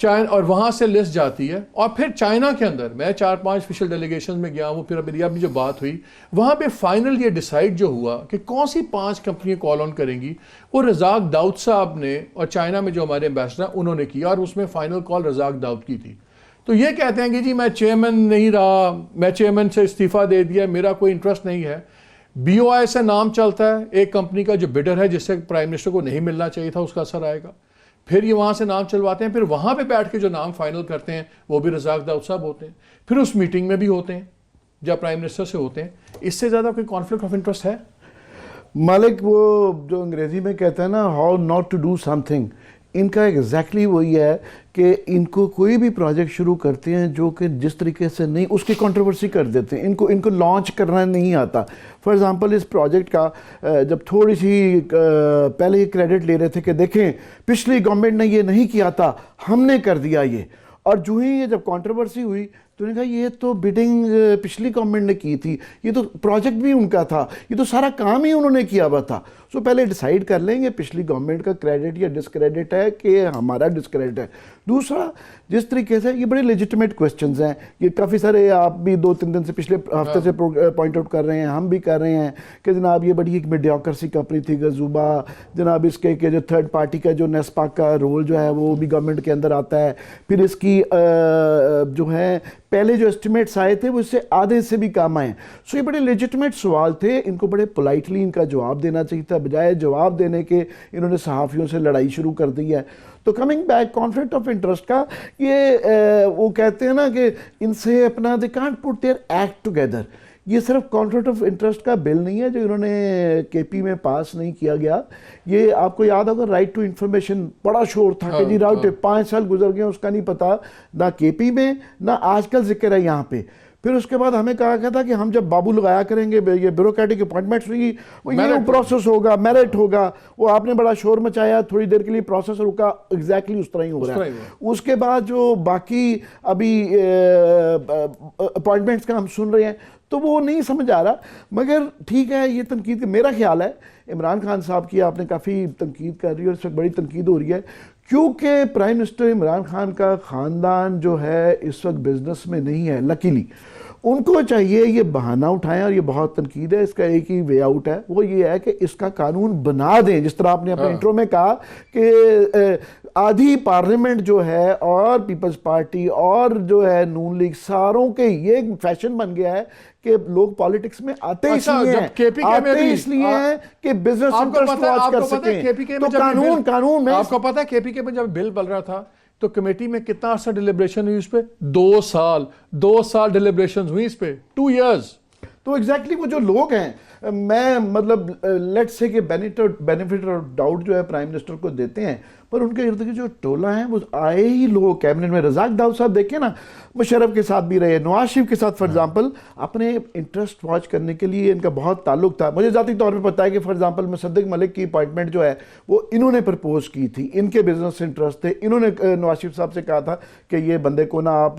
China, اور وہاں سے لسٹ جاتی ہے، اور پھر چائنا کے اندر میں 4-5 آفیشیل ڈیلیگیشن میں گیا ہوں، پھر میری اب جو بات ہوئی وہاں پہ فائنل یہ ڈیسائیڈ جو ہوا کہ کون سی 5 کمپنیاں کال آن کریں گی، وہ رزاق داؤد صاحب نے اور چائنا میں جو ہمارے ایمبیسڈر ہیں انہوں نے کیا، اور اس میں فائنل کال رزاق داؤد کی تھی. تو یہ کہتے ہیں کہ جی میں چیئرمین نہیں رہا، میں چیئرمین سے استعفیٰ دے دیا، میرا کوئی انٹرسٹ نہیں ہے. بی او آئی سے نام چلتا ہے ایک کمپنی کا جو بڈر ہے، جس سے پرائم منسٹر کو نہیں ملنا چاہیے تھا، اس کا اثر آئے گا. پھر یہ وہاں سے نام چلواتے ہیں، پھر وہاں پہ بیٹھ کے جو نام فائنل کرتے ہیں وہ بھی رزاق داؤد صاحب ہوتے ہیں، پھر اس میٹنگ میں بھی ہوتے ہیں جب پرائم منسٹر سے ہوتے ہیں. اس سے زیادہ کوئی کانفلکٹ آف انٹرسٹ ہے؟ مالک وہ جو انگریزی میں کہتا ہے نا how not to do something, ان کا ایگزیکٹلی وہی ہے کہ ان کو کوئی بھی پروجیکٹ شروع کرتے ہیں جو کہ جس طریقے سے نہیں، اس کی کنٹروورسی کر دیتے ہیں، ان کو لانچ کرنا نہیں آتا. فار ایگزامپل اس پروجیکٹ کا جب تھوڑی سی پہلے یہ کریڈٹ لے رہے تھے کہ دیکھیں پچھلی گورنمنٹ نے یہ نہیں کیا تھا، ہم نے کر دیا یہ، اور جو ہی یہ جب کنٹروورسی ہوئی تو انہوں نے کہا یہ تو بڈنگ پچھلی گورنمنٹ نے کی تھی، یہ تو پروجیکٹ بھی ان کا تھا، یہ تو سارا کام ہی انہوں نے کیا ہوا تھا. سو پہلے ڈیسائیڈ کر لیں گے پچھلی گورنمنٹ کا کریڈٹ یا ڈسکریڈٹ ہے کہ ہمارا ڈسکریڈٹ ہے. دوسرا جس طریقے سے یہ بڑے لیجٹمیٹ کوسچنز ہیں، یہ کافی سارے آپ بھی 2-3 دن سے پچھلے ہفتے سے پوائنٹ آؤٹ کر رہے ہیں، ہم بھی کر رہے ہیں کہ جناب یہ بڑی ایک میڈیوکریسی کمپنی تھی غضوبہ، جناب اس کے جو تھرڈ پارٹی کا جو نیسپا کا رول جو ہے وہ بھی گورنمنٹ کے اندر آتا ہے. پھر اس کی جو ہے پہلے جو اسٹیمیٹس آئے تھے وہ اس سے آدھے سے بھی کم آئے. سو یہ بڑے لیجٹمیٹ سوال تھے، ان کو بڑے پولائٹلی ان کا جواب دینا چاہیے تھا، بجائے جواب دینے کے انہوں نے صحافیوں سے لڑائی شروع کر دی ہے. تو coming back conflict of interest کا یہ وہ کہتے ہیں نا کہ ان سے اپنا they can't put their act together. یہ صرف کانفلکٹ آف انٹرسٹ کا بل نہیں ہے جو انہوں نے کے پی میں پاس نہیں کیا گیا. یہ آپ کو یاد ہوگا رائٹ ٹو انفارمیشن بڑا شور تھا کہ جی راؤٹ 5 سال گزر گئے اس کا نہیں پتا، نہ کے پی میں نہ آج کل ذکر ہے یہاں پہ. پھر اس کے بعد ہمیں کہا گیا تھا کہ ہم جب بابو لگایا کریں گے، یہ بیوروکریٹک اپوائنٹمنٹس ہوئی، وہ یہ پروسیس ہوگا، میرٹ ہوگا. وہ آپ نے بڑا شور مچایا، تھوڑی دیر کے لیے پروسیس رکا، ایگزیکٹلی اس طرح ہی ہو رہا ہے. اس کے بعد جو باقی ابھی اپوائنٹمنٹس کا ہم سن رہے ہیں تو وہ نہیں سمجھ آ رہا. مگر ٹھیک ہے، یہ تنقید میرا خیال ہے عمران خان صاحب کی آپ نے کافی تنقید کر رہی ہے اور اس وقت بڑی تنقید ہو رہی ہے کیونکہ پرائم منسٹر عمران خان کا خاندان جو ہے اس وقت بزنس میں نہیں ہے. لکیلی ان کو چاہیے یہ بہانہ اٹھائیں، اور یہ بہت تنقید ہے، اس کا ایک ہی وے آؤٹ ہے، وہ یہ ہے کہ اس کا قانون بنا دیں. جس طرح آپ نے اپنے انٹرو میں کہا کہ آدھی پارلیمنٹ جو ہے اور پیپلز پارٹی اور جو ہے نون لیگ ساروں کے یہ فیشن بن گیا ہے کہ لوگ پالیٹکس میں آتے اس لیے ہیں کہ بزنس انٹرسٹ واچ کر سکیں. تو قانون میں آپ کو پتا ہے کے پی کے میں جب بل بن رہا تھا تو کمیٹی میں کتنا عرصہ ڈیلیبریشن ہوئی اس پہ؟ 2 سال ڈیلیبریشن ہوئی اس پہ، 2 years. تو ایگزیکٹلی وہ جو لوگ ہیں، میں مطلب لیٹ سے کہ بینیفٹ اور ڈاؤٹ جو ہے پرائم منسٹر کو دیتے ہیں، پر ان کے ارد گرد جو ٹولہ ہیں وہ آئے ہی لوگ کیبنٹ میں. رزاق داؤد صاحب دیکھیں نا، مشرف کے ساتھ بھی رہے، نواز شریف کے ساتھ فار ایگزامپل اپنے انٹرسٹ واچ کرنے کے لیے ان کا بہت تعلق تھا. مجھے ذاتی طور پہ پتہ ہے کہ فار ایگزامپل مصدق ملک کی اپوائنٹمنٹ جو ہے وہ انہوں نے پرپوز کی تھی، ان کے بزنس انٹرسٹ تھے. انہوں نے نواز شریف صاحب سے کہا تھا کہ یہ بندے کو نا آپ،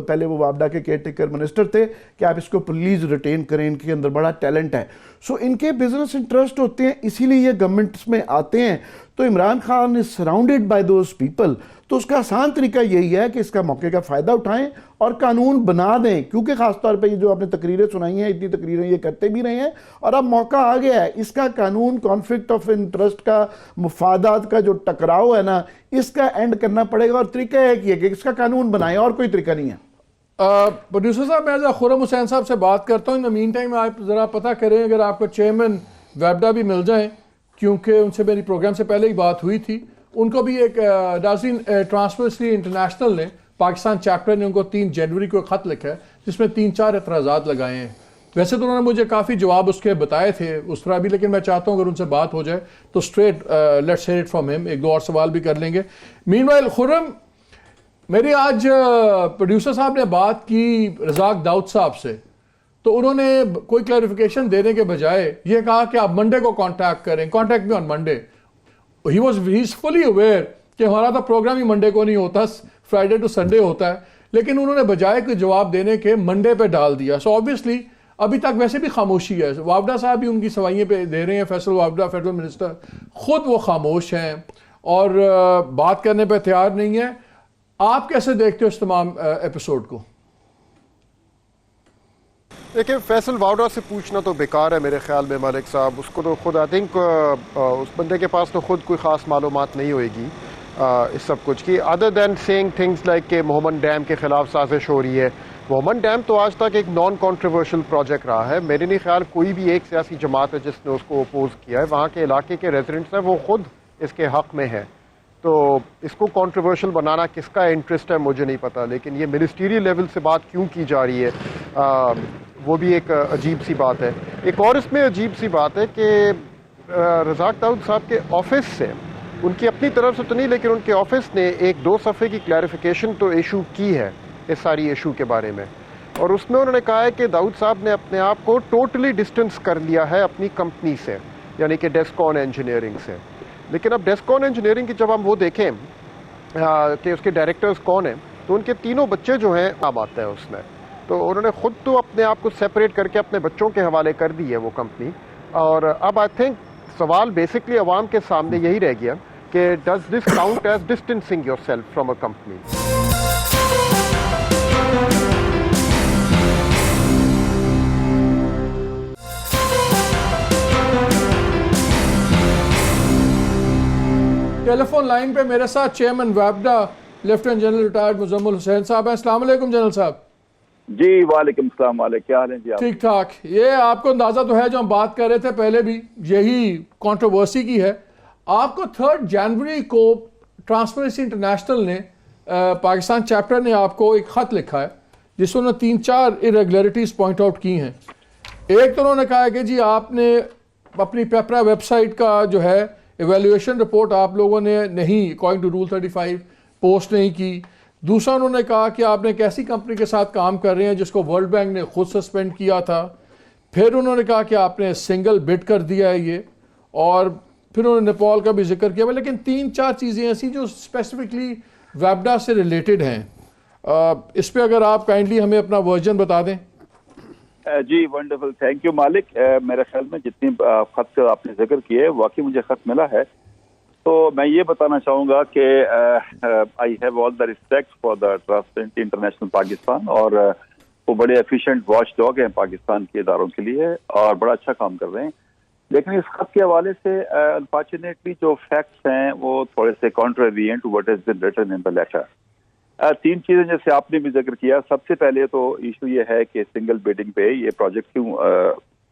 پہلے وہ وابڈا کے کیئر ٹیکر منسٹر تھے، کہ آپ اس کو پلیز ریٹین کریں، ان کے اندر بڑا ٹیلنٹ ہے. سو ان کے بزنس انٹرسٹ ہوتے ہیں، اسی لیے یہ گورنمنٹس میں آتے ہیں. تو Imran Khan is surrounded by those people. تو اس کا آسان طریقہ یہی ہے کہ اس کا موقع کا فائدہ اٹھائیں اور قانون بنا دیں، کیونکہ خاص طور پہ یہ جو آپ نے تقریریں سنائی ہیں، اتنی تقریریں یہ کرتے بھی رہے ہیں، اور اب موقع آ گیا ہے. اس کا قانون کانفلکٹ آف انٹرسٹ کا، مفادات کا جو ٹکراؤ ہے نا، اس کا اینڈ کرنا پڑے گا. اور طریقہ ہے کہ اس کا قانون بنائیں، اور کوئی طریقہ نہیں ہے. پروڈیوسر صاحب میں ذرا خرم حسین صاحب سے بات کرتا ہوں. ان دا مین ٹائم آپ ذرا پتہ کریں اگر آپ کو چیئرمین ویبڈا بھی مل جائیں، کیونکہ ان سے میری پروگرام سے پہلے ہی بات ہوئی تھی. ان کو بھی ایک ناظرین ٹرانسپیرنسی انٹرنیشنل نے پاکستان چیپٹر نے ان کو 3 جنوری کو خط لکھا ہے جس میں 3-4 اعتراضات لگائے ہیں. ویسے تو انہوں نے مجھے کافی جواب اس کے بتائے تھے اس طرح بھی، لیکن میں چاہتا ہوں اگر ان سے بات ہو جائے تو straight let's hear it from him. 1-2 اور سوال بھی کر لیں گے. مین وائل خرم، میری آج پروڈیوسر صاحب نے بات کی رزاق داؤد صاحب سے، تو انہوں نے کوئی کلیریفیکیشن دینے کے بجائے یہ کہا کہ آپ منڈے کو کانٹیکٹ کریں، contact me on Monday. He is fully aware کہ ہمارا تو پروگرام ہی منڈے کو نہیں ہوتا، فرائیڈے ٹو سنڈے ہوتا ہے، لیکن انہوں نے بجائے کوئی جواب دینے کے منڈے پہ ڈال دیا. سو آبویسلی ابھی تک ویسے بھی خاموشی ہے. وابڈا صاحب بھی ان کی سوائیاں پہ دے رہے ہیں، فیصل وابڈا فیڈرل منسٹر خود وہ خاموش ہیں اور بات کرنے پہ تیار نہیں ہے. آپ کیسے دیکھتے ہو اس تمام ایپیسوڈ کو؟ دیکھیں فیصل واؤڈا سے پوچھنا تو بیکار ہے میرے خیال میں مالک صاحب. اس کو تو خود آئی تھنک اس بندے کے پاس تو خود کوئی خاص معلومات نہیں ہوئے گی اس سب کچھ کی, ادر دین سیئنگ تھنگس لائک کہ محمد ڈیم کے خلاف سازش ہو رہی ہے. محمد ڈیم تو آج تک ایک نان کانٹروورشل پروجیکٹ رہا ہے. میرے نہیں خیال کوئی بھی ایک سیاسی جماعت ہے جس نے اس کو اپوز کیا ہے. وہاں کے علاقے کے ریزیڈنٹس ہیں وہ خود اس کے حق میں ہیں. تو اس کو کانٹروورشل بنانا کس کا انٹرسٹ ہے مجھے نہیں پتا, لیکن یہ منسٹریل لیول سے بات کیوں کی جا رہی ہے وہ بھی ایک عجیب سی بات ہے. ایک اور اس میں عجیب سی بات ہے کہ رزاق داؤد صاحب کے آفس سے, ان کی اپنی طرف سے تو نہیں لیکن ان کے آفس نے ایک 2 صفحے کی کلیریفیکیشن تو ایشو کی ہے اس ساری ایشو کے بارے میں, اور اس میں انہوں نے کہا ہے کہ داؤد صاحب نے اپنے آپ کو ٹوٹلی ڈسٹنس کر لیا ہے اپنی کمپنی سے, یعنی کہ ڈیسکون انجینئرنگ سے. لیکن اب ڈیسکون انجینئرنگ کی جب ہم وہ دیکھیں کہ اس کے ڈائریکٹرز کون ہیں, تو ان کے تینوں بچے جو ہیں نام آتا ہے اس میں. تو انہوں نے خود تو اپنے آپ کو سیپریٹ کر کے اپنے بچوں کے حوالے کر دی ہے وہ کمپنی. اور اب آئی تھنک سوال بیسکلی عوام کے سامنے یہی رہ گیا کہ does this count as distancing yourself from a company. Telephone line پہ میرے ساتھ چیئرمین ویبڈا lieutenant general retired Muzammil Hussain صاحب ہیں. السلام علیکم جنرل صاحب. جی وعلیکم السلام. علیکم, کیا حال ہیں جی آپ؟ ٹھیک ٹھاک. یہ آپ کو اندازہ تو ہے جو ہم بات کر رہے تھے پہلے بھی, یہی کنٹروورسی کی ہے. آپ کو 3 جنوری کو ٹرانسپیرنسی انٹرنیشنل نے پاکستان چیپٹر نے آپ کو ایک خط لکھا ہے جس میں انہوں نے 3-4 ارریگولرٹیز پوائنٹ آؤٹ کی ہیں. ایک تو انہوں نے کہا کہ جی آپ نے اپنی پیپرا ویب سائٹ کا جو ہے ایویلیویشن رپورٹ آپ لوگوں نے نہیں اکارڈنگ ٹو رول 35 پوسٹ نہیں کی. دوسرا انہوں نے کہا کہ آپ نے ایک ایسی کمپنی کے ساتھ کام کر رہے ہیں جس کو ورلڈ بینک نے خود سسپینڈ کیا تھا. پھر انہوں نے کہا کہ آپ نے سنگل بڈ کر دیا ہے یہ, اور پھر انہوں نے نیپال کا بھی ذکر کیا. لیکن 3-4 چیزیں ایسی جو اسپیسیفکلی ویبڈا سے ریلیٹڈ ہیں, اس پہ اگر آپ کائنڈلی ہمیں اپنا ورژن بتا دیں. جی ونڈرفل, تھینک یو مالک. میرے خیال میں جتنی خط کا آپ نے ذکر کیے واقعی مجھے خط ملا ہے, تو میں یہ بتانا چاہوں گا کہ I have all the respect for the transparency international Pakistan, اور وہ بڑے ایفیشینٹ واچ ڈاگ ہیں پاکستان کے اداروں کے لیے اور بڑا اچھا کام کر رہے ہیں. لیکن اس خط کے حوالے سے انفارچونیٹلی جو فیکٹس ہیں وہ تھوڑے سے کانٹریری ہیں to what has been written in the letter. 3 چیزیں جیسے آپ نے بھی ذکر کیا. سب سے پہلے تو ایشو یہ ہے کہ سنگل بیڈنگ پہ یہ پروجیکٹ کیوں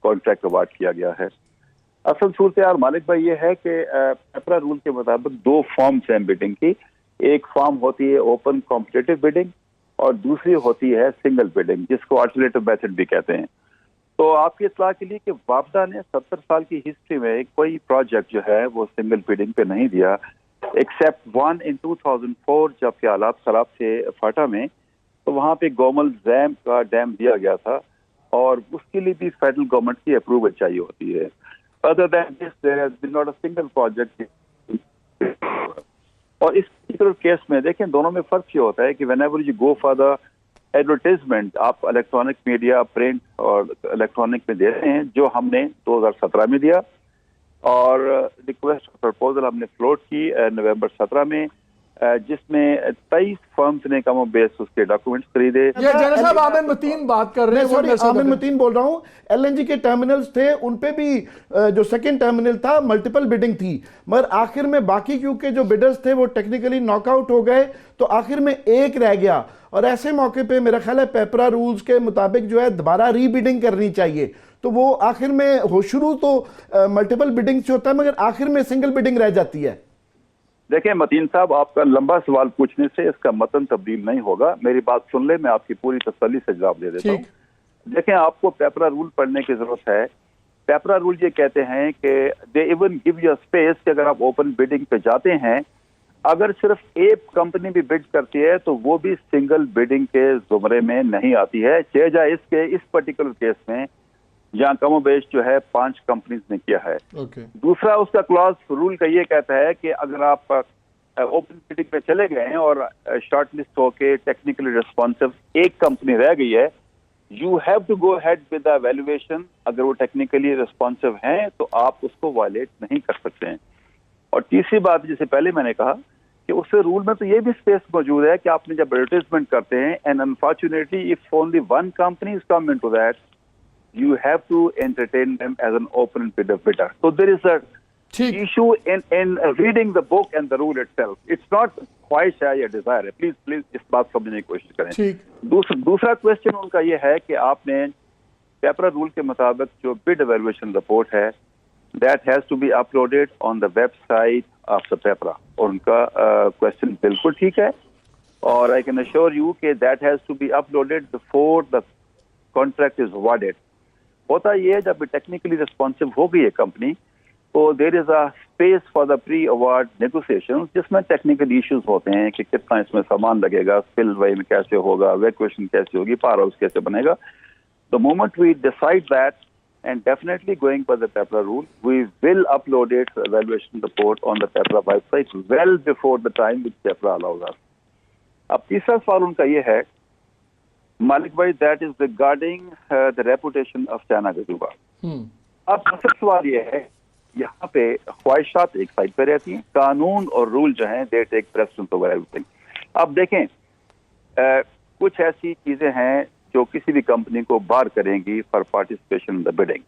کانٹریکٹ اوارڈ کیا گیا ہے. اصل صورتحال مالک بھائی یہ ہے کہ پیپرا رول کے مطابق 2 فارمز ہیں بیڈنگ کی. ایک فارم ہوتی ہے اوپن کمپٹیٹو بیڈنگ اور دوسری ہوتی ہے سنگل بیڈنگ, جس کو آلٹرنیٹو میتھڈ بھی کہتے ہیں. تو آپ کی اطلاع کے لیے کہ وابڈا نے 70 سال کی ہسٹری میں کوئی پروجیکٹ جو ہے وہ سنگل بیڈنگ پہ نہیں دیا, ایکسیپٹ 1 in 2004 جب کہ حالات خراب تھے فاٹا میں, تو وہاں پہ گومل زیم کا ڈیم دیا گیا تھا اور اس کے لیے بھی فیڈرل گورنمنٹ کی اپروول چاہیے ہوتی ہے. Other than this, there has been not a single project. اور اس پرٹیکولر کیس میں دیکھیں دونوں میں فرق یہ ہوتا ہے کہ whenever you go for the advertisement آپ الیکٹرانک میڈیا پرنٹ اور الیکٹرانک میں دے رہے ہیں, جو ہم نے 2017 میں دیا, اور ریکویسٹ پرپوزل ہم نے فلوٹ کی نومبر 17 میں, جس میں 23 فرمز نے کم و بیس اس کے ڈاکومنٹس خریدے. یہ جنرل صاحب عامر متین بات کر رہے ہیں. عامر متین بول رہا ہوں. ایل این جی کے ٹرمینلز تھے, ان پہ بھی جو سیکنڈ ٹرمینل تھا ملٹیپل بیڈنگ تھی, مگر آخر میں باقی کیونکہ جو بیڈرز تھے وہ ٹیکنیکلی ناک آؤٹ ہو گئے تو آخر میں ایک رہ گیا. اور ایسے موقع پہ میرا خیال ہے پیپرا رولز کے مطابق جو ہے دوبارہ ری بیڈنگ کرنی چاہیے. تو وہ آخر میں شروع تو ملٹیپل بیڈنگ سے ہوتا ہے مگر آخر میں سنگل بیڈنگ رہ جاتی ہے. دیکھیں متین صاحب, آپ کا لمبا سوال پوچھنے سے اس کا متن تبدیل نہیں ہوگا. میری بات سن لیں, میں آپ کی پوری تسلی سے جواب دے دیتا ہوں. دیکھیں آپ کو پیپرا رول پڑھنے کی ضرورت ہے. پیپرا رول یہ کہتے ہیں کہ they even give you space کہ اگر آپ اوپن بیڈنگ پہ جاتے ہیں, اگر صرف ایک کمپنی بھی بڈ کرتی ہے تو وہ بھی سنگل بیڈنگ کے زمرے میں نہیں آتی ہے, چاہے جائے اس کے اس پرٹیکولر کیس میں جہاں کم و بیش جو ہے 5 کمپنیز نے کیا ہے. دوسرا اس کا کلاس رول کا یہ کہتا ہے کہ اگر آپ اوپن بیڈنگ پہ چلے گئے ہیں اور شارٹ لسٹ ہو کے ٹیکنیکلی ریسپانسو ایک کمپنی رہ گئی ہے, you have to go ahead with the valuation. اگر وہ ٹیکنیکلی ریسپانسو ہیں تو آپ اس کو وائلیٹ نہیں کر سکتے ہیں. اور تیسری بات جسے پہلے میں نے کہا کہ اس اس رول میں تو یہ بھی اسپیس موجود ہے کہ آپ نے جب ایڈورٹیزمنٹ کرتے ہیں and unfortunately if only one company is come into that you have to entertain them as an open bidder. So there is a issue in reading the book and the rule itself. It's not خواہش ہے یا desire ہے. Please اس بات سمجھنے کی کوشش کریں. دوسرا کوشچن ان کا یہ ہے کہ آپ نے پیپرا رول کے مطابق جو بڈ ایویلویشن رپورٹ ہے that has to be uploaded on the website of the PEPRA, اور ان کا کوشچن بالکل ٹھیک ہے, اور I can assure you کہ that has to be uploaded before the contract is awarded. ہوتا یہ ہے جب ٹیکنیکلی ریسپانسو ہو گئی ہے کمپنی تو there is a space for the pre award negotiation جس میں ٹیکنیکل ایشوز ہوتے ہیں کہ کتنا اس میں سامان لگے گا, اسپل وے میں کیسے ہوگا, ویکویشن کیسے ہوگی, پاور ہاؤس کیسے بنے گا. The moment we decide that and definitely going by the PPRA rule we will upload it evaluation report on the PPRA website well before the time which PPRA allows us. اب تیسرا سوال ان کا یہ ہے مالک بھائی, that is regarding the reputation of China Gezhouba. اب اصل سوال یہ ہے یہاں پہ خواہشات ایک سائڈ پہ رہتی ہیں, قانون اور رول جو ہیں دے ٹیک پریسیڈنس اوور ایوری تھنگ. اب دیکھیں کچھ ایسی چیزیں ہیں جو کسی بھی کمپنی کو بار کریں گی for participation in the bidding.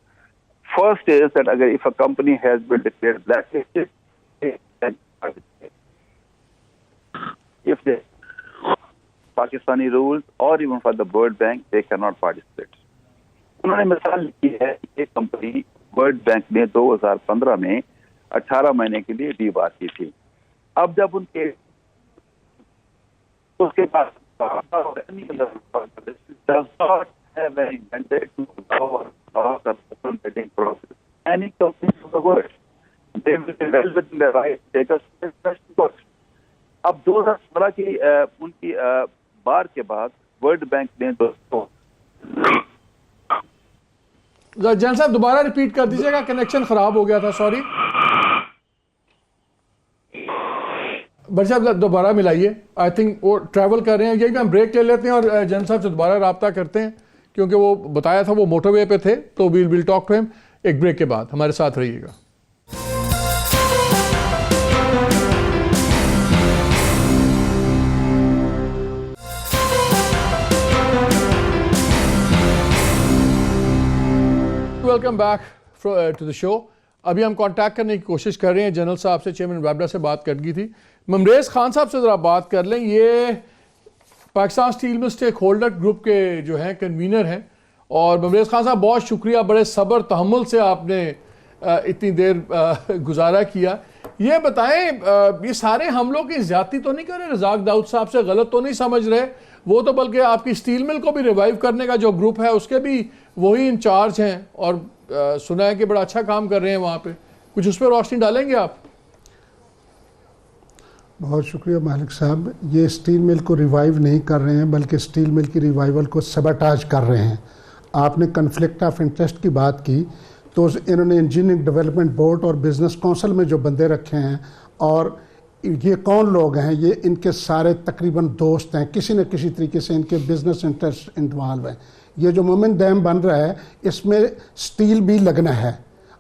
First is that اگر if a company has been declared blacklisted, if they Pakistani rules or even for the World Bank, they cannot participate. انہوں نے مثال کی ہے کہ کمپنی ورلڈ بینک نے 2015 میں 18 مہینے کے لیے ڈی بار کی تھی. اب جب ان کے اس کے بعد does not have any mandate to allow the bidding process. Any company in the world, they will be well within their right to take a special. اب 2015 کی ان کی بار کے بعد ورلڈ بینک نے جان صاحب دوبارہ ریپیٹ کر دیجیے گا, کنیکشن خراب ہو گیا تھا, سوری. بھائی صاحب دوبارہ ملائیے, آئی تھنک وہ ٹریول کر رہے ہیں. یہی ہم بریک لے لیتے ہیں اور جان صاحب سے دوبارہ رابطہ کرتے ہیں کیونکہ وہ بتایا تھا وہ موٹر وے پہ تھے, تو ویل ٹاک ٹو ہم. ایک بریک کے بعد ہمارے ساتھ رہیے گا. ویلکم بیک ٹو دا شو. ابھی ہم کانٹیکٹ کرنے کی کوشش کر رہے ہیں جنرل صاحب سے, چیئرمین ویبڈا سے بات کر گئی تھی. ممریز خان صاحب سے ذرا بات کر لیں. یہ پاکستان اسٹیل میں اسٹیک ہولڈر گروپ کے جو ہیں کنوینر ہیں, اور ممریز خان صاحب بہت شکریہ, بڑے صبر تحمل سے آپ نے اتنی دیر گزارا کیا. یہ بتائیں یہ سارے حملوں کی زیادتی تو نہیں کر رہے, رزاق داؤد صاحب سے غلط تو نہیں سمجھ رہے؟ وہ تو بلکہ آپ کی اسٹیل مل کو بھی ریوائیو کرنے کا جو گروپ ہے اس کے بھی وہی انچارج ہیں, اور سنا ہے کہ بڑا اچھا کام کر رہے ہیں وہاں پہ. کچھ اس پہ روشنی ڈالیں گے آپ؟ بہت شکریہ مالک صاحب. یہ اسٹیل مل کو ریوائیو نہیں کر رہے ہیں بلکہ اسٹیل مل کی ریوائیول کو سباٹاج کر رہے ہیں. آپ نے کنفلکٹ آف انٹرسٹ کی بات کی, تو انہوں نے انجینئرنگ ڈیولپمنٹ بورڈ اور بزنس کونسل میں جو بندے رکھے ہیں, اور یہ کون لوگ ہیں, یہ ان کے سارے تقریباً دوست ہیں, کسی نہ کسی طریقے سے ان کے بزنس انٹرسٹ انوالو ہیں. یہ جو مومن ڈیم بن رہا ہے اس میں سٹیل بھی لگنا ہے,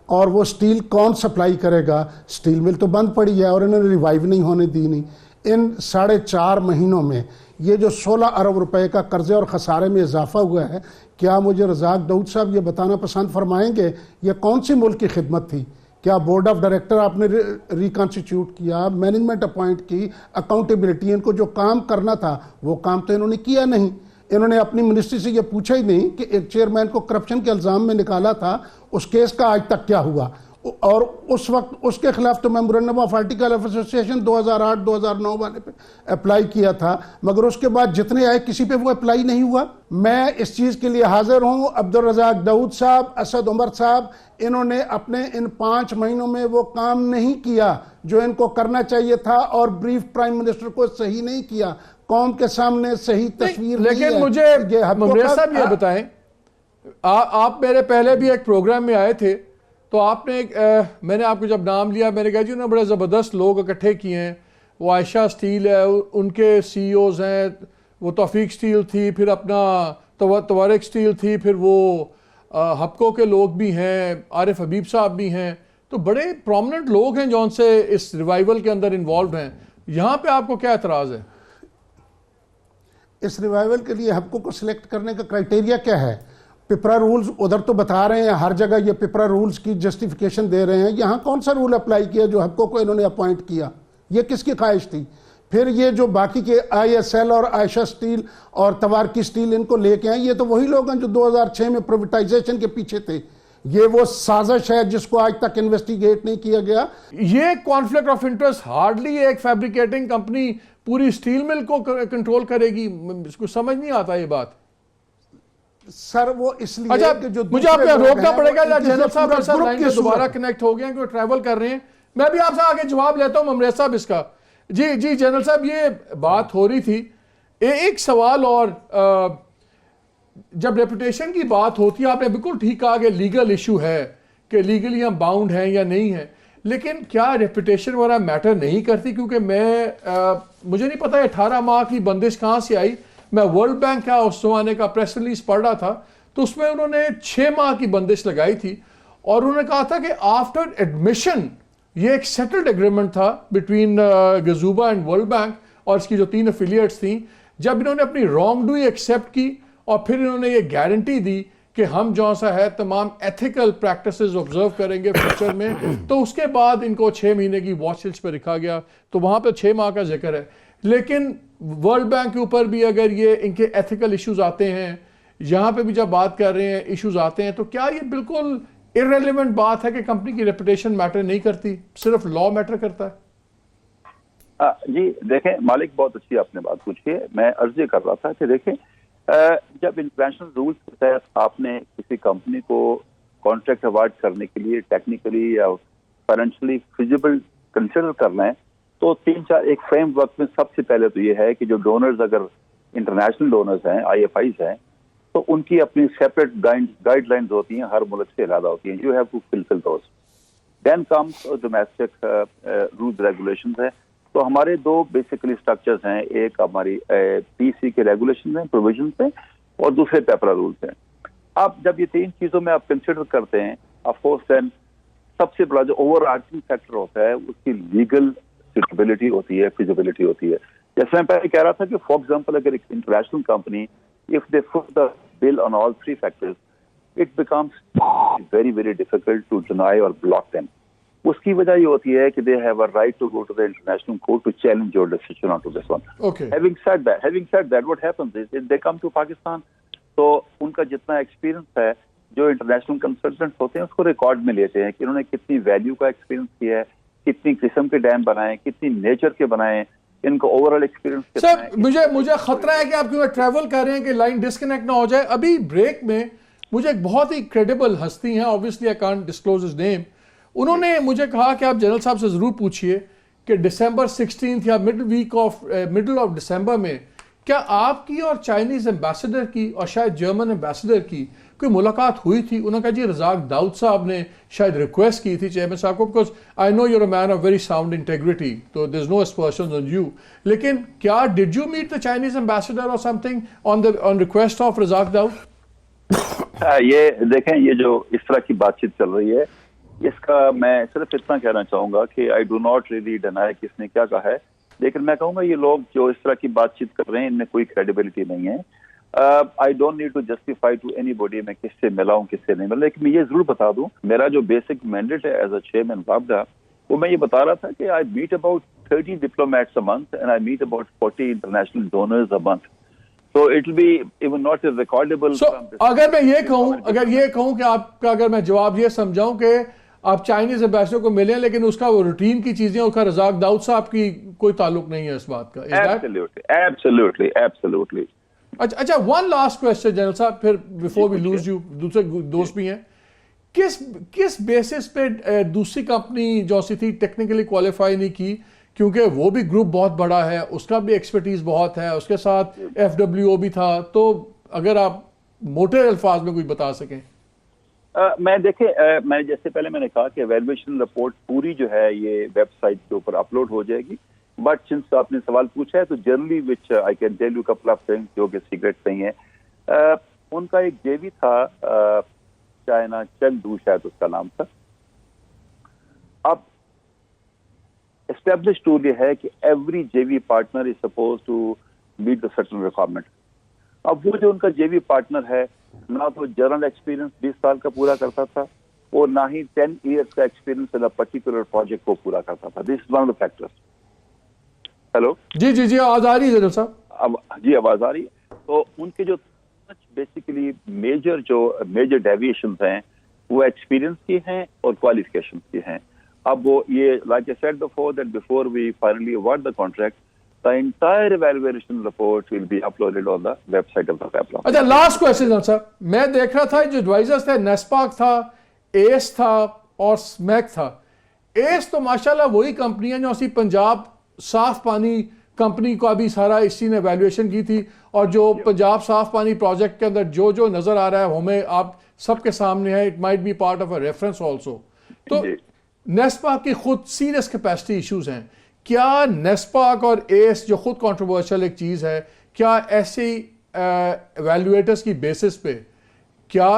اور وہ سٹیل کون سپلائی کرے گا؟ سٹیل مل تو بند پڑی ہے اور انہوں نے ریوائیو نہیں ہونے دی. نہیں, ان 4.5 مہینوں میں یہ جو 16 ارب روپے کا قرضے اور خسارے میں اضافہ ہوا ہے, کیا مجھے رزاق داؤد صاحب یہ بتانا پسند فرمائیں گے یہ کون سی ملک کی خدمت تھی؟ کیا بورڈ آف ڈائریکٹر آپ نے ریکنسٹیٹیوٹ کیا, مینجمنٹ اپوائنٹ کی, اکاؤنٹیبلٹی, ان کو جو کام کرنا تھا وہ کام تو انہوں نے کیا نہیں. انہوں نے اپنی منسٹری سے یہ پوچھا ہی نہیں کہ ایک چیئرمین کو کرپشن کے الزام میں نکالا تھا, اس کیس کا آج تک کیا ہوا. اور اس وقت اس کے خلاف تو memorandum of article of association 2008-2009 والے پہ اپلائی کیا تھا, مگر اس کے بعد جتنے آئے کسی پہ وہ اپلائی نہیں ہوا. میں اس چیز کے لیے حاضر ہوں. عبدالرزاق داؤد صاحب, اسد عمر صاحب, انہوں نے اپنے ان 5 مہینوں میں وہ کام نہیں کیا جو ان کو کرنا چاہیے تھا, اور بریف پرائم منسٹر کو صحیح نہیں کیا, قوم کے سامنے صحیح تصویر نہیں ہے. لیکن مجھے ممریز صاحب یہ بتائیں, آپ میرے پہلے بھی ایک پروگرام میں آئے تھے, تو آپ نے میں نے آپ کو جب نام لیا میں نے کہا جی انہوں نے بڑے زبردست لوگ اکٹھے کیے ہیں. وہ عائشہ اسٹیل ہے, ان کے سی اوز ہیں, وہ توفیق اسٹیل تھی, پھر اپنا توارق اسٹیل تھی, پھر وہ ہپکو کے لوگ بھی ہیں, عارف حبیب صاحب بھی ہیں. تو بڑے پرومننٹ لوگ ہیں جو ان سے اس ریوائیول کے اندر انوالوڈ ہیں. یہاں پہ آپ کو کیا اعتراض ہے؟ اس ریوائول کے لیے حبکو کو سلیکٹ کرنے کا کرائٹیریا کیا ہے؟ پپرا رولز ادھر تو بتا رہے ہیں، ہر جگہ یہ پپرا رولز کی جسٹیفیکیشن دے رہے ہیں، یہاں کون سا رول اپلائی کیا جو حبکو کو انہوں نے اپوائنٹ کیا؟ یہ کس کی خواہش تھی؟ پھر یہ جو باقی کے آئی ایس ایل اور عائشہ سٹیل اور توارکی سٹیل ان کو لے کے آئیں، یہ تو وہی لوگ ہیں جو 2006 میں پرائیویٹائزیشن کے پیچھے تھے. یہ وہ سازش ہے جس کو آج تک انویسٹیگیٹ نہیں کیا گیا. یہ کانفلکٹ آف انٹرسٹ ہارڈلی ایک فیبریکیٹنگ کمپنی پوری سٹیل مل کو کنٹرول کرے گی. اس کو سمجھ نہیں آتا یہ بات. سر وہ اس لیے اچھا کہ جو مجھے آپ کو روکنا پڑے گا. جنرل صاحب پورا لائن گروپ پہ دوبارہ کنیکٹ ہو گئے ہیں کہ وہ ٹریول کر رہے ہیں. میں بھی آپ سے آگے جواب لیتا ہوں ممریز صاحب اس کا. جی جنرل صاحب یہ بات ہو رہی تھی. ایک سوال اور، جب ریپوٹیشن کی بات ہوتی ہے آپ نے بالکل ٹھیک کہا کہ لیگل ایشو ہے کہ لیگلی ہم باؤنڈ ہیں یا نہیں ہیں، لیکن کیا ریپوٹیشن وغیرہ میٹر نہیں کرتی؟ کیونکہ مجھے نہیں پتا 18 ماہ کی بندش کہاں سے آئی. میں ورلڈ بینک کا اس زمانے کا پریس ریلیز پڑھ رہا تھا تو اس میں انہوں نے 6 ماہ کی بندش لگائی تھی اور انہوں نے کہا تھا کہ آفٹر ایڈمیشن، یہ ایک سیٹلڈ ایگریمنٹ تھا بٹوین گزوبا اینڈ ورلڈ بینک اور اس کی جو 3 افیلیٹس تھیں. جب انہوں نے اپنی رانگ ڈوئی ایکسیپٹ کی اور پھر انہوں نے یہ گارنٹی دی کہ ہم جو سا ہے تمام ایتھیکل پریکٹسز آبزرو کریں گے فیوچر میں، تو اس کے بعد ان کو 6 مہینے کی واچ لسٹ پہ رکھا گیا. تو وہاں پہ 6 ماہ کا ذکر ہے. لیکن ورلڈ بینک کے اوپر بھی اگر یہ ان کے ایتھیکل ایشوز آتے ہیں، یہاں پہ بھی جب بات کر رہے ہیں ایشوز آتے ہیں، تو کیا یہ بالکل irrelevant بات ہے کہ کمپنی کی ریپوٹیشن میٹر نہیں کرتی، صرف لا میٹر کرتا ہے؟ جی دیکھیں مالک، بہت اچھی آپ نے بات پوچھی ہے. میں عرض یہ کر رہا تھا کہ دیکھیں جب انٹرنیشنل رولز کے تحت آپ نے کسی کمپنی کو کانٹریکٹ اوارڈ کرنے کے لیے ٹیکنیکلی یا فائنینشلی فیزیبل کنسیڈر کرنا ہے تو 3-4 ایک فریم ورک میں سب سے پہلے تو یہ ہے کہ جو ڈونرز اگر انٹرنیشنل ڈونرز ہیں، آئی ایف آئیز ہیں، تو ان کی اپنی سیپریٹ گائیڈ لائنز ہوتی ہیں، ہر ملک سے علیحدہ ہوتی ہیں. You have to fulfil those. Then comes domestic rules regulations ہیں. تو ہمارے 2 بیسیکلی اسٹرکچرز ہیں، ایک ہماری پی سی کے ریگولیشن ہیں، پروویژنس ہیں، اور دوسرے پیپرا رولز ہیں. اب جب یہ 3 چیزوں میں آپ کنسیڈر کرتے ہیں، آف کورس دین سب سے بڑا جو اوور آرچنگ فیکٹر ہوتا ہے اس کی لیگل سیٹیبلٹی ہوتی ہے، فیزیبلٹی ہوتی ہے. جیسے میں پہلے کہہ رہا تھا کہ فار ایگزامپل اگر ایک international company if they foot the bill on all 3 factors, it becomes very, very difficult to deny or block them. اس کی وجہ یہ ہوتی ہے کہ they have a right to go to the international court to challenge your decision onto this one. Okay. Having said that, what happens is if they come to Pakistan, تو ان کا جتنا experience ہے جو انٹرنیشنل کنسلٹنٹ ہوتے ہیں اس کو record میں لیتے ہیں کہ انہوں نے کتنی ویلیو کا ایکسپیرینس کیا ہے، کتنی قسم کے ڈیم بنائے، کتنی نیچر کے بنائے، ان کو اوورآل ایکسپیرینس. سر مجھے خطرہ ہے کہ آپ کیونکہ ٹریول کر رہے ہیں کہ لائن ڈسکنیکٹ نہ ہو جائے. ابھی بریک میں مجھے ایک بہت ہی کریڈیبل ہستی ہیں، obviously I can't disclose his name، انہوں نے مجھے کہا کہ آپ جنرل صاحب سے ضرور پوچھئے کہ ڈسمبر 16 یا مڈل آف ڈسمبر میں کیا آپ کی اور چائنیز ایمبیسڈر کی اور شاید جرمن ایمبیسڈر کی کوئی ملاقات ہوئی تھی؟ انہوں نے کہا جی رزاق داؤد صاحب نے شاید ریکویسٹ کی تھی چیئرمین صاحب کو، because I know you're a man of very sound integrity, تو there is no aspersion on you. لیکن کیا did you meet the Chinese ambassador اور something on request of Razaq Dawood? یہ دیکھیں، یہ جو اس طرح کی بات چیت چل رہی ہے، اس کا میں صرف اتنا کہنا چاہوں گا کہ I do not really deny کس نے کیا کہا ہے، لیکن میں کہوں گا یہ لوگ جو اس طرح کی بات چیت کر رہے ہیں ان میں کوئی کریڈیبلٹی نہیں ہے. I don't need to justify to anybody میں کس سے ملا ہوں کس سے نہیں ملا، لیکن میں یہ ضرور بتا دوں میرا جو بیسک مینڈیٹ ہے ایز اے چیئرمین وابڈا، وہ میں یہ بتا رہا تھا کہ I meet about 30 diplomats a month and I meet about 40 international donors a month. So it will be even not a recordable. So اگر میں یہ کہوں کہ آپ کا، اگر میں جواب یہ سمجھاؤں کہ آپ چائنیز ایمبیسڈر کو ملیں لیکن اس کا وہ روٹین کی چیزیں، اس کا رزاق داؤد صاحب کی کوئی تعلق نہیں ہے اس بات کا. Absolutely. اچھا ون لاسٹ کوشچن جنرل صاحب، پھر بیفور وی لوز یو، دوسرے دوست بھی ہیں. کس بیسس پہ دوسری کمپنی جو سی تھی ٹیکنیکلی کوالیفائی نہیں کی؟ کیونکہ وہ بھی گروپ بہت بڑا ہے، اس کا بھی ایکسپرٹیز بہت ہے، اس کے ساتھ FWO بھی تھا. تو اگر آپ موٹے الفاظ میں کوئی بتا سکیں. میں دیکھیں، میں جیسے پہلے میں نے کہا کہ ایویلویشن رپورٹ پوری جو ہے یہ ویب سائٹ کے اوپر اپلوڈ ہو جائے گی. بٹ سنس آپ نے سوال پوچھا ہے تو generally which I can tell you couple of things جو کہ سیکرٹ نہیں ہے. ان کا ایک جیوی تھا چائنا چنگ دو، شاید اس کا نام تھا. اب اسٹیبلش ٹول یہ ہے کہ every J V partner is supposed to meet the certain requirement. اب وہ جو ان کا جے وی پارٹنر ہے نہ تو جنرل ایکسپیرینس 20 سال کا پورا کرتا تھا اور نہ ہی 10 ایئرس کا ایکسپیرینس ان پرٹیکولر پروجیکٹ کو پورا کرتا تھا. This is one of the factors. Hello جی آواز آ رہی ہے جنرل صاحب؟ جی آواز آ رہی ہے. تو ان کے جو بیسیکلی میجر ڈیویشنز ہیں وہ ایکسپیرینس کی ہیں اور کوالیفیکیشن کی ہیں. اب وہ یہ like I said before that before we finally award the contract the entire evaluation report will be uploaded on the website of the PEPLA. اچھا لاسٹ کوشچن صاحب، میں دیکھ رہا تھا جو ایڈوائزرز تھے نیسپاک تھا، ایس تھا اور سمیک تھا. ایس تو ماشاءاللہ وہی کمپنی ہے جو اسی پنجاب صاف پانی کمپنی کو ابھی سارا اسی نے ایویلویشن کی تھی، اور جو پنجاب صاف پانی پروجیکٹ کے اندر جو نظر آ رہا ہے ہمیں آپ سب کے سامنے ہے، it might be part of a reference also. تو نیسپاک کی خود سیریس کیپیسٹی ایشوز ہیں. کیا نیسپاک اور ایس جو خود کنٹروورشل ایک چیز ہے، کیا ایسی ایویلویٹرز کی بیسس پہ کیا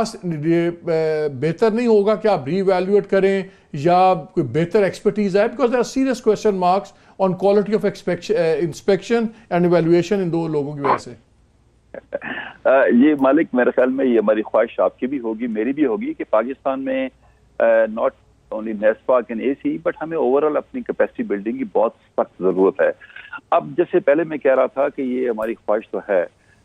بہتر نہیں ہوگا کہ آپ ری ایویلویٹ کریں یا کوئی بہتر ایکسپرٹیز ہے؟ Because there are serious question marks on quality of inspection and evaluation ان دو لوگوں کی وجہ سے. یہ مالک میرے خیال میں یہ ہماری خواہش آپ کی بھی ہوگی، میری بھی ہوگی کہ پاکستان میں not only NESPAK and A C but ہمیں اوور آل اپنی کیپیسٹی بلڈنگ کی بہت سخت ضرورت ہے. اب جیسے پہلے میں کہہ رہا تھا کہ یہ ہماری خواہش تو ہے،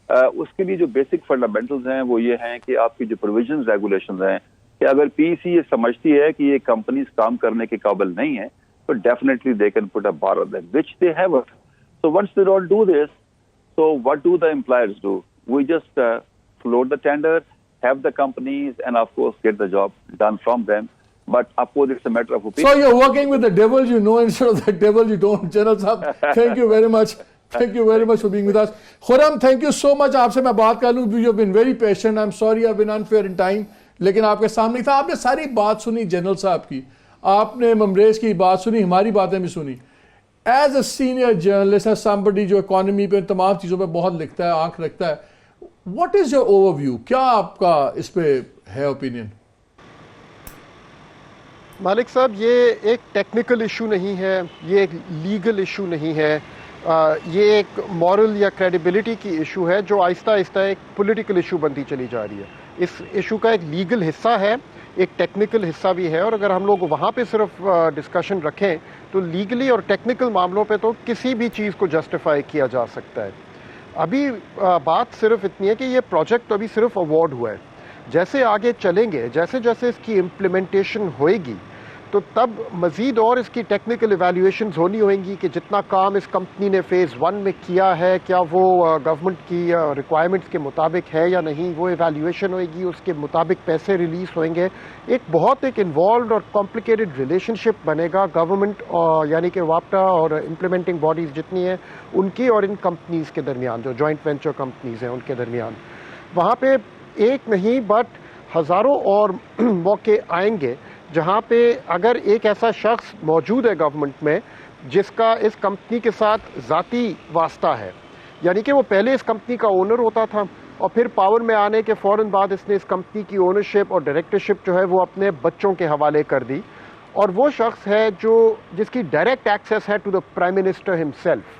اس کے لیے جو بیسک فنڈامنٹلز ہیں وہ یہ ہیں کہ آپ کی جو پروویژنز ریگولیشنز ہیں کہ اگر پی سی یہ سمجھتی ہے کہ یہ کمپنیز کام کرنے کے قابل نہیں ہیں تو definitely they can put a bar on them which they have. So once they don't do this so what do the employers do? We just float the tender, have the companies and of course get the job done from them. But of course it's a matter of opinion. So you're working with the devil you know instead of the devil you don't. General Sahab, thank you very much. Thank you very much for being with us. Khurram, thank you so much. آپ سے میں بات کر لوں. You have been very patient. I'm sorry I've been unfair in time. لیکن آپ کے سامنے تھا. آپ نے ساری بات سنی جنرل صاحب کی. آپ نے ممریز کی بات سنی, ہماری باتیں بھی سنی. As a senior journalist, as somebody جو اکانومی پہ تمام چیزوں پہ بہت لکھتا ہے, آنکھ رکھتا ہے, what is your overview? کیا آپ کا اس پہ ہے اوپینین؟ مالک صاحب, یہ ایک ٹیکنیکل ایشو نہیں ہے, یہ ایک لیگل ایشو نہیں ہے, یہ ایک مورل یا کریڈیبلٹی کی ایشو ہے جو آہستہ آہستہ ایک پولیٹیکل ایشو بنتی چلی جا رہی ہے. اس ایشو کا ایک لیگل حصہ ہے, ایک ٹیکنیکل حصہ بھی ہے, اور اگر ہم لوگ وہاں پہ صرف ڈسکشن رکھیں تو لیگلی اور ٹیکنیکل معاملوں پہ تو کسی بھی چیز کو جسٹیفائی کیا جا سکتا ہے. ابھی بات صرف اتنی ہے کہ یہ پروجیکٹ ابھی صرف ایوارڈ ہوا ہے. جیسے آگے چلیں گے, جیسے جیسے اس کی امپلیمنٹیشن ہوئے گی تو تب مزید اور اس کی ٹیکنیکل ایویلیویشنز ہونی ہوئیں گی کہ جتنا کام اس کمپنی نے فیز 1 میں کیا ہے کیا وہ گورنمنٹ کی ریکوائرمنٹس کے مطابق ہے یا نہیں, وہ ایویلیویشن ہوئے گی, اس کے مطابق پیسے ریلیز ہوئیں گے. ایک انوالوڈ اور کمپلیکیٹڈ ریلیشن شپ بنے گا گورنمنٹ یعنی کہ واپٹا اور امپلیمنٹنگ باڈیز جتنی ہیں ان کی اور ان کمپنیز کے درمیان, جو جوائنٹ وینچر کمپنیز ہیں ان کے درمیان. وہاں پہ ایک نہیں بٹ ہزاروں اور موقع آئیں گے جہاں پہ اگر ایک ایسا شخص موجود ہے گورنمنٹ میں جس کا اس کمپنی کے ساتھ ذاتی واسطہ ہے, یعنی کہ وہ پہلے اس کمپنی کا اونر ہوتا تھا اور پھر پاور میں آنے کے فوراً بعد اس نے اس کمپنی کی اونرشپ اور ڈائریکٹرشپ جو ہے وہ اپنے بچوں کے حوالے کر دی, اور وہ شخص ہے جس کی ڈائریکٹ ایکسیس ہے to the prime minister himself,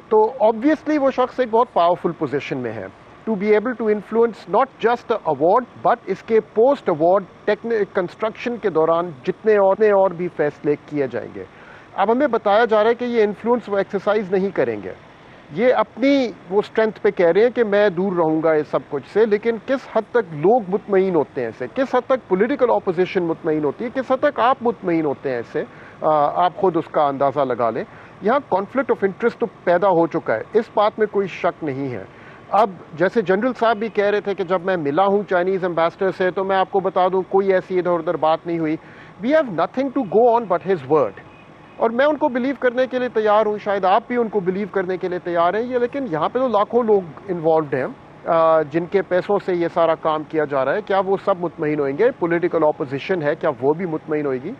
تو آبویسلی وہ شخص ایک بہت پاورفل پوزیشن میں ہے to be able to influence not just award but اس کے پوسٹ ایوارڈ کنسٹرکشن کے دوران جتنے اور بھی فیصلے کیے جائیں گے. اب ہمیں بتایا جا رہا ہے کہ یہ انفلوئنس وہ ایکسرسائز نہیں کریں گے, یہ اپنی وہ اسٹرینتھ پہ کہہ رہے ہیں کہ میں دور رہوں گا اس سب کچھ سے, لیکن کس حد تک لوگ مطمئن ہوتے ہیں اسے, کس حد تک پولیٹیکل اپوزیشن مطمئن ہوتی ہے, کس حد تک آپ مطمئن ہوتے ہیں اس سے, آپ خود اس کا اندازہ لگا لیں. یہاں کانفلکٹ آف انٹرسٹ تو پیدا ہو چکا ہے, اس بات میں کوئی شک نہیں ہے. اب جیسے جنرل صاحب بھی کہہ رہے تھے کہ جب میں ملا ہوں چائنیز ایمبیسڈر سے تو میں آپ کو بتا دوں کوئی ایسی ادھر ادھر بات نہیں ہوئی. We have nothing to go on but his word, اور میں ان کو بلیو کرنے کے لیے تیار ہوں, شاید آپ بھی ان کو بلیو کرنے کے لیے تیار ہیں. یہ لیکن یہاں پہ تو لاکھوں لوگ انوالوڈ ہیں جن کے پیسوں سے یہ سارا کام کیا جا رہا ہے. کیا وہ سب مطمئن ہوئیں گے؟ پولیٹیکل اپوزیشن ہے, کیا وہ بھی مطمئن ہوئے گی؟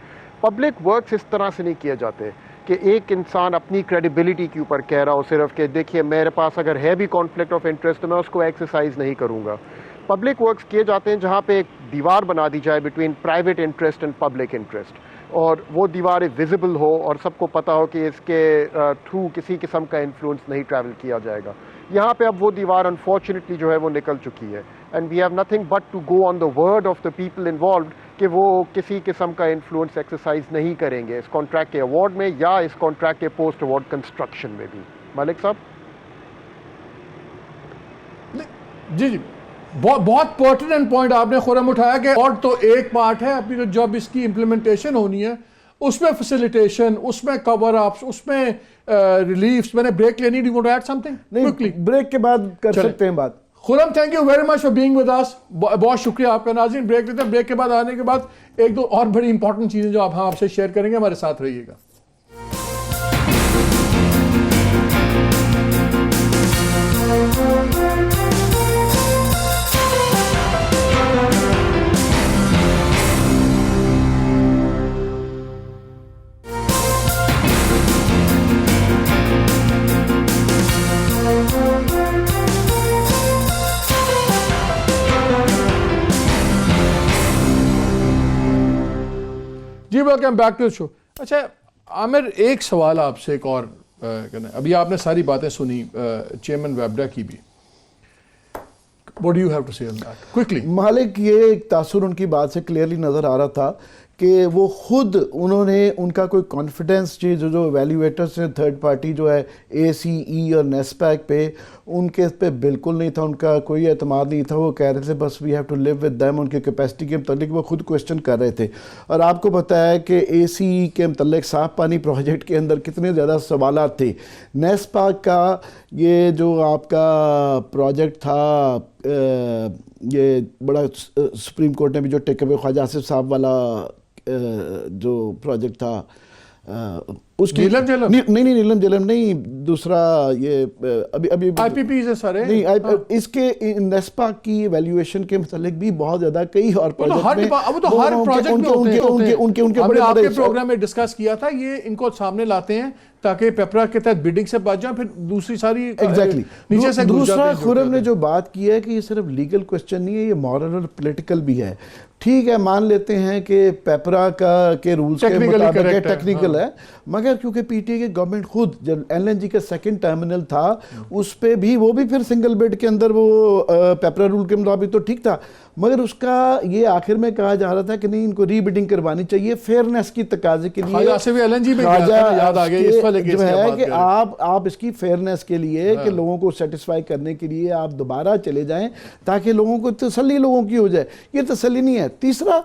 پبلک ورکس اس طرح سے نہیں کیے جاتے کہ ایک انسان اپنی کریڈیبلٹی کے اوپر کہہ رہا ہو صرف کہ دیکھیے میرے پاس اگر ہے بھی کانفلکٹ آف انٹرسٹ تو میں اس کو ایکسرسائز نہیں کروں گا. پبلک ورکس کیے جاتے ہیں جہاں پہ ایک دیوار بنا دی جائے between private interest and public interest. اور وہ دیواریں ویزیبل ہو اور سب کو پتہ ہو کہ اس کے تھرو کسی قسم کا انفلوئنس نہیں ٹریول کیا جائے گا. یہاں پہ اب وہ دیوار انفارچونیٹلی جو ہے وہ نکل چکی ہے, and we have nothing but to go on the word of the people involved کہ وہ کسی قسم کا انفلوئنس ایکسرسائز نہیں کریں گے اس کانٹریکٹ کے ایوارڈ میں یا اس کانٹریکٹ کے پوسٹ ایوارڈ کنسٹرکشن میں بھی. مالک صاحب. جی جی, بہت پرٹیننٹ پوائنٹ آپ نے خرم اٹھایا کہ اور تو ایک پارٹ ہے اپنی جو جب اس کی امپلیمنٹیشن ہونی ہے اس میں فیسیلیٹیشن, اس میں کور اپس, اس میں ریلیفس. میں نے بریک لینی, do you want to add something quickly? Break کے بعد کر سکتے ہیں بات. Khurram thank you very much for being with us, بہت شکریہ آپ کا. ناظرین بریک لیتے ہیں, بریک کے بعد آنے کے بعد ایک دو اور بڑی امپورٹنٹ چیزیں جو ہم آپ سے شیئر کریں گے, ہمارے ساتھ رہیے گا. جی ویلکم بیک ٹو شو. اچھا عامر, ایک سوال آپ سے ایک اور کرنا ہے. ابھی آپ نے ساری باتیں سنی چیئرمین ویبڈا کی بھی. What do you have to say on that? Quickly. مالک, یہ ایک تاثر ان کی بات سے کلیئرلی نظر آ رہا تھا کہ وہ خود انہوں نے ان کا کوئی کانفیڈنس جو ایویلیویٹرس ہیں تھرڈ پارٹی جو ہے اے سی ای اور نیسپیک پہ, ان کے پہ بالکل نہیں تھا, ان کا کوئی اعتماد نہیں تھا. وہ کہہ رہے تھے بس we have to live with them. ان کے کیپیسٹی کے متعلق وہ خود کویسچن کر رہے تھے. اور آپ کو پتہ ہے کہ اے سی ای کے متعلق صاف پانی پروجیکٹ کے اندر کتنے زیادہ سوالات تھے. نیسپیک کا یہ جو آپ کا پروجیکٹ تھا, یہ بڑا سپریم کورٹ نے بھی جو ٹیک اوے خواجہ آصف صاحب والا جو پروجیکٹ تھا, اس کی نہیں نیلم جلم نہیں, دوسرا یہ ابھی آئی پی پی سے سارے نہیں, اس کے نیسپیک کی ایویلیویشن کے متعلق بھی بہت زیادہ کئی اور پروجیکٹ میں اب تو ہر پروجیکٹ میں ہم نے آپ کے پروگرام میں ڈسکس کیا تھا, یہ ان کو سامنے لاتے ہیں تاکہ پیپرا کے تحت بیڈنگ سے بچ جائیں, پھر دوسری ساری نیچے سے. دوسرا خرم نے جو بات کی ہے کہ یہ صرف لیگل کوسچن نہیں ہے, یہ مورل اور پولیٹیکل بھی ہے. ٹھیک ہے, مان لیتے ہیں کہ پیپرا کے رولز کے مطابق ٹیکنیکل ہے, مگر کیونکہ پی ٹی اے کی گورنمنٹ خود جب ایل این جی کا سیکنڈ ٹرمینل تھا اس پہ بھی وہ بھی پھر سنگل بیڈ کے اندر وہ پیپرا رول کے مطابق تو ٹھیک تھا, مگر اس کا یہ آخر میں کہا جا رہا تھا کہ نہیں ان کو ری بیڈنگ کروانی چاہیے فیئرنیس کی تقاضے کے لیے. جو ہے کہ آپ اس کی فیئرنیس کے لیے کہ لوگوں کو سیٹسفائی کرنے کے لیے آپ دوبارہ چلے جائیں تاکہ لوگوں کو تسلی لوگوں کی ہو جائے. یہ تسلی نہیں ہے. تیسرا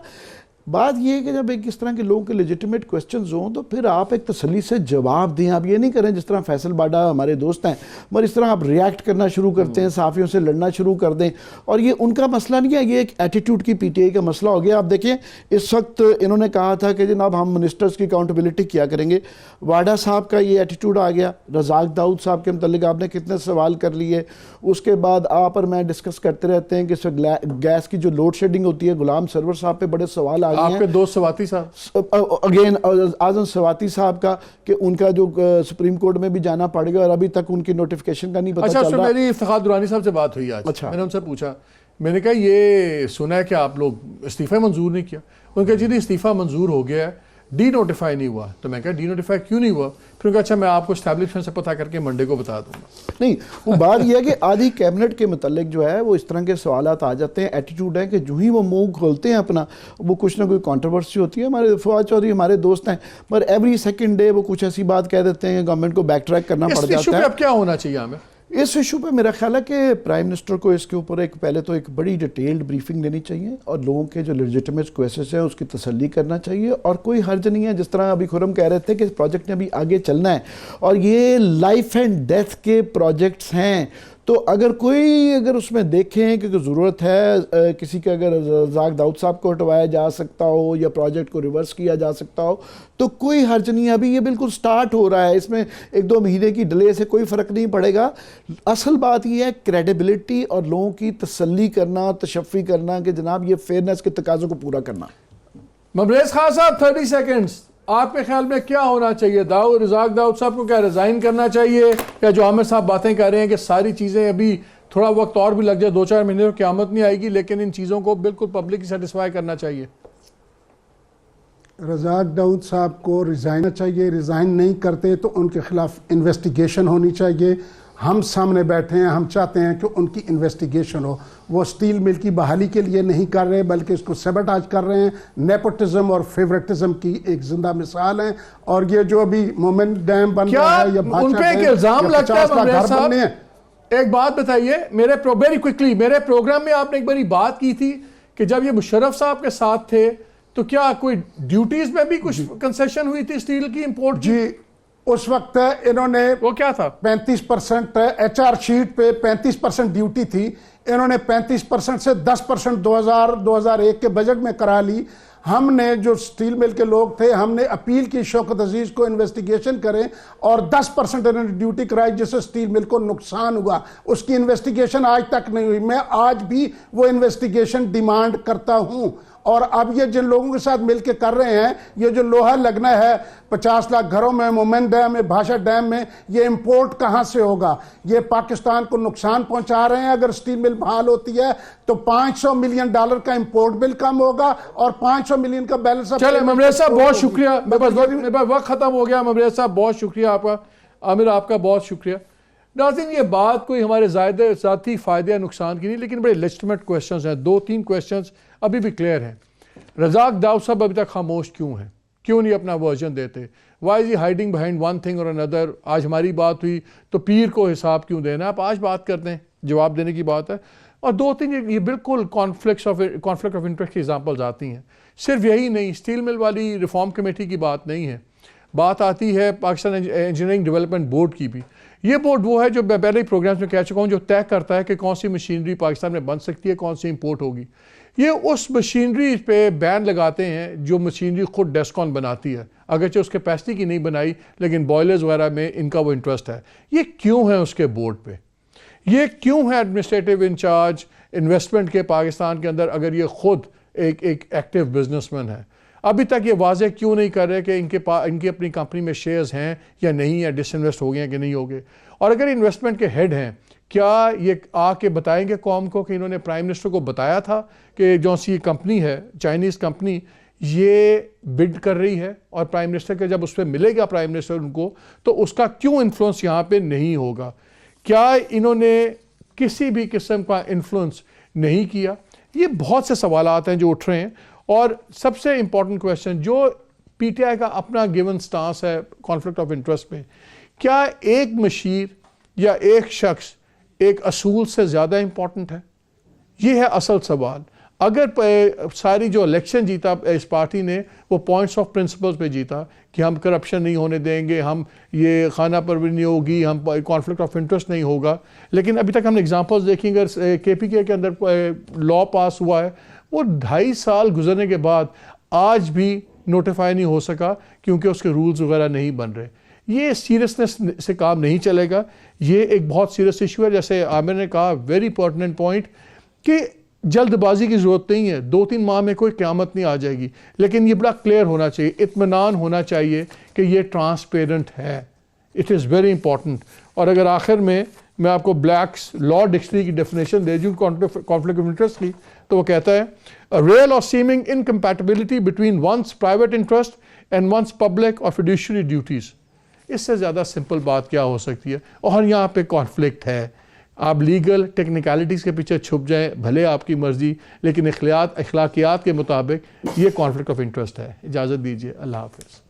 بات یہ ہے کہ جب ایک اس طرح کے لوگوں کے لیجیٹیمیٹ کوسچنز ہوں تو پھر آپ ایک تسلی سے جواب دیں. آپ یہ نہیں کریں جس طرح فیصل باڈا ہمارے دوست ہیں, مگر اس طرح آپ ریاکٹ کرنا شروع کرتے ہیں, صحافیوں سے لڑنا شروع کر دیں. اور یہ ان کا مسئلہ نہیں ہے, یہ ایک ایٹیٹیوڈ کی پی ٹی آئی کا مسئلہ ہو گیا. آپ دیکھیں اس وقت انہوں نے کہا تھا کہ جناب ہم منسٹرز کی اکاؤنٹیبلٹی کیا کریں گے. واڈا صاحب کا یہ ایٹیٹیوڈ آ گیا. رزاق داؤد صاحب کے متعلق آپ نے کتنے سوال کر لیے. اس کے بعد آپ اور میں ڈسکس کرتے رہتے ہیں کہ گیس کی جو لوڈ شیڈنگ ہوتی ہے, غلام سرور صاحب پہ بڑے سوال آ گئے ہیں. آپ کے دوست سواتی صاحب اگین اعظم سواتی صاحب کا کہ ان کا جو سپریم کورٹ میں بھی جانا پڑ گیا اور ابھی تک ان کی نوٹیفیکیشن کا نہیں پتہ چل رہا. اچھا, میری افتخار درانی صاحب سے بات ہوئی آج. میں نے ان سے پوچھا, میں نے کہا یہ سنا ہے کہ آپ لوگ استعفی منظور نہیں کیا. ان کا جی استعفیٰ منظور ہو گیا ہے, ڈی نوٹیفائی نہیں ہوا. تو میں کہا ڈی نوٹیفائی کیوں نہیں ہوا؟ پھر کہا اچھا میں آپ کو اسٹیبلشمنٹ سے پتہ کر کے منڈے کو بتا دوں گا. نہیں, وہ بات یہ ہے کہ آدھی کیبنٹ کے متعلق جو ہے وہ اس طرح کے سوالات آ جاتے ہیں. ایٹیٹیوڈ ہے کہ جو ہی وہ منہ کھولتے ہیں اپنا, وہ کچھ نہ کوئی کانٹروورسی ہوتی ہے. ہمارے فواد چودھری ہمارے دوست ہیں, مگر ایوری سیکنڈ ڈے وہ کچھ ایسی بات کہہ دیتے ہیں, گورنمنٹ کو بیک ٹریک کرنا پڑ جاتا ہے. اب کیا ہونا چاہیے ہمیں اس ایشو پہ؟ میرا خیال ہے کہ پرائم منسٹر کو اس کے اوپر پہلے تو ایک بڑی ڈیٹیلڈ بریفنگ دینی چاہیے اور لوگوں کے جو لیجیٹیمیٹ کوئسچنز ہیں اس کی تسلی کرنا چاہیے. اور کوئی حرج نہیں ہے, جس طرح ابھی خرم کہہ رہے تھے کہ اس پروجیکٹ نے ابھی آگے چلنا ہے اور یہ لائف اینڈ ڈیتھ کے پروجیکٹس ہیں. تو اگر اس میں دیکھیں کہ ضرورت ہے کسی کا, اگر رزاق داؤد صاحب کو ہٹوایا جا سکتا ہو یا پروجیکٹ کو ریورس کیا جا سکتا ہو تو کوئی حرج نہیں ہے. ابھی یہ بالکل سٹارٹ ہو رہا ہے, اس میں 1-2 مہینے کی ڈیلے سے کوئی فرق نہیں پڑے گا. اصل بات یہ ہے کریڈیبلٹی اور لوگوں کی تسلی کرنا, تشفی کرنا کہ جناب یہ فیئرنیس کے تقاضوں کو پورا کرنا. مبریز خان صاحب 30 سیکنڈز, آپ کے خیال میں کیا ہونا چاہیے؟ رزاق داؤد صاحب کو کیا ریزائن کرنا چاہیے, یا جو عامر صاحب باتیں کر رہے ہیں کہ ساری چیزیں ابھی تھوڑا وقت اور بھی لگ جائے, 2-4 مہینے تو قیامت نہیں آئے گی, لیکن ان چیزوں کو بالکل پبلک سیٹسفائی کرنا چاہیے؟ رزاق داؤد صاحب کو ریزائن چاہیے، ریزائن نہیں کرتے تو ان کے خلاف انویسٹیگیشن ہونی چاہیے. ہم سامنے بیٹھے ہیں، ہم چاہتے ہیں کہ ان کی انویسٹیگیشن ہو. وہ اسٹیل مل کی بحالی کے لیے نہیں کر رہے بلکہ اس کو سیبوٹاج کر رہے ہیں. نیپوٹزم اور فیورٹزم کی ایک زندہ مثال ہیں. اور یہ جو ابھی مومنٹ ڈیم بن رہا ہے یا ان پہ ایک الزام لگتا ہے ممبر صاحب؟ ایک بات بتائیے ویری کوئکلی، میرے پروگرام میں آپ نے ایک باری بات کی تھی کہ جب یہ مشرف صاحب کے ساتھ تھے تو کیا کوئی ڈیوٹیز میں بھی کچھ کنسیشن ہوئی تھی اسٹیل کی امپورٹ؟ جی اس وقت انہوں نے وہ کیا تھا 35% ایچ آر شیٹ پہ 35% ڈیوٹی تھی. انہوں نے 35% سے 10% 2001 کے بجٹ میں کرا لی. ہم نے جو اسٹیل مل کے لوگ تھے ہم نے اپیل کی شوکت عزیز کو انویسٹیگیشن کریں اور 10% انہوں نے ڈیوٹی کرائی جس سے اسٹیل مل کو نقصان ہوا. اس کی انویسٹیگیشن آج تک نہیں ہوئی. میں آج بھی وہ انویسٹیگیشن ڈیمانڈ کرتا ہوں. اور اب یہ جن لوگوں کے ساتھ مل کے کر رہے ہیں یہ جو لوہا لگنا ہے 50 لاکھ گھروں میں مومن ڈیم میں بھاشا ڈیم میں، یہ امپورٹ کہاں سے ہوگا؟ یہ پاکستان کو نقصان پہنچا رہے ہیں. اگر اسٹیل مل بحال ہوتی ہے تو $500 ملین کا امپورٹ بل کم ہوگا اور $500 ملین کا بیلنس. چلے ممبر صاحب بہت شکریہ، میرے پاس وقت ختم ہو گیا. ممبر صاحب بہت شکریہ آپ کا. عامر آپ کا بہت شکریہ. ناظرین یہ بات کوئی ہمارے ذاتی فائدے یا نقصان کی نہیں، لیکن بڑے لیجٹمیٹ کویسچنز ہیں. 2-3 کویسچنز ابھی بھی کلیئر ہیں. رزاق داؤد صاحب ابھی تک خاموش کیوں ہیں؟ کیوں نہیں اپنا ورژن دیتے؟ وائی از ہی ہائیڈنگ بہائنڈ ون تھنگ اور اندر؟ آج ہماری بات ہوئی تو پیر کو حساب کیوں دینا؟ آپ آج بات کرتے ہیں، جواب دینے کی بات ہے. اور 2-3 یہ بالکل کانفلکٹ آف انٹرسٹ کی ایگزامپلز آتی ہیں. صرف یہی نہیں، اسٹیل مل والی ریفارم کمیٹی کی بات نہیں ہے، بات آتی ہے پاکستان انجینئرنگ ڈیولپمنٹ بورڈ کی بھی. یہ بورڈ وہ ہے جو میں پہلے ہی پروگرامز میں کہہ چکا ہوں، جو طے کرتا ہے کہ کون سی مشینری پاکستان میں بن سکتی ہے، کون سی امپورٹ ہوگی. یہ اس مشینری پہ بین لگاتے ہیں جو مشینری خود ڈیسکون بناتی ہے، اگرچہ اس کیپیسٹی کی نہیں بنائی لیکن بوائلرز وغیرہ میں ان کا وہ انٹرسٹ ہے. یہ کیوں ہے اس کے بورڈ پہ؟ یہ کیوں ہے ایڈمنسٹریٹو انچارج انویسٹمنٹ کے پاکستان کے اندر اگر یہ خود ایک ایکٹیو بزنس مین ہے؟ ابھی تک یہ واضح کیوں نہیں کر رہے کہ ان کی اپنی کمپنی میں شیئرز ہیں یا نہیں، یا ڈس انویسٹ ہو گئے ہیں کہ نہیں ہو گئے؟ اور اگر انویسٹمنٹ کے ہیڈ ہیں، کیا یہ آ کے بتائیں گے قوم کو کہ انہوں نے پرائم منسٹر کو بتایا تھا کہ جو سی کمپنی ہے چائنیز کمپنی یہ بڈ کر رہی ہے، اور پرائم منسٹر کے جب اس پہ ملے گا پرائم منسٹر ان کو تو اس کا کیوں انفلوئنس یہاں پہ نہیں ہوگا؟ کیا انہوں نے کسی بھی قسم کا انفلوئنس نہیں کیا؟ یہ بہت سے سوالات ہیں جو اٹھ رہے ہیں. اور سب سے امپورٹنٹ کویسچن جو پی ٹی آئی کا اپنا گیون سٹانس ہے کانفلکٹ آف انٹرسٹ پہ، کیا ایک مشیر یا ایک شخص ایک اصول سے زیادہ امپورٹنٹ ہے؟ یہ ہے اصل سوال. اگر ساری جو الیکشن جیتا اس پارٹی نے وہ پوائنٹس آف پرنسپلز پہ جیتا کہ ہم کرپشن نہیں ہونے دیں گے، ہم یہ خانہ پروری نہیں ہوگی، ہم کانفلکٹ آف انٹرسٹ نہیں ہوگا، لیکن ابھی تک ہم نے اگزامپلز دیکھیں. اگر کے پی کے اندر لا پاس ہوا ہے وہ 2.5 سال گزرنے کے بعد آج بھی نوٹیفائی نہیں ہو سکا کیونکہ اس کے رولز وغیرہ نہیں بن رہے. یہ سیریسنس سے کام نہیں چلے گا. یہ ایک بہت سیریس ایشو ہے. جیسے عامر نے کہا ویری پرٹیننٹ پوائنٹ کہ جلد بازی کی ضرورت نہیں ہے. 2-3 ماہ میں کوئی قیامت نہیں آ جائے گی، لیکن یہ بڑا کلیئر ہونا چاہیے، اطمینان ہونا چاہیے کہ یہ ٹرانسپیرنٹ ہے. It is very important. اور اگر آخر میں آپ کو بلیکس لا ڈکشنری کی ڈیفینیشن دے دوں کانفلکٹ آف انٹرسٹ کی، تو وہ کہتا ہے real or seeming incompatibility between one's private interest and one's public or fiduciary duties. اس سے زیادہ سمپل بات کیا ہو سکتی ہے؟ اور یہاں پہ کانفلکٹ ہے. آپ لیگل ٹیکنیکلٹیز کے پیچھے چھپ جائیں بھلے آپ کی مرضی، لیکن اخلاقیات کے مطابق یہ کانفلکٹ آف انٹرسٹ ہے. اجازت دیجیے، اللہ حافظ.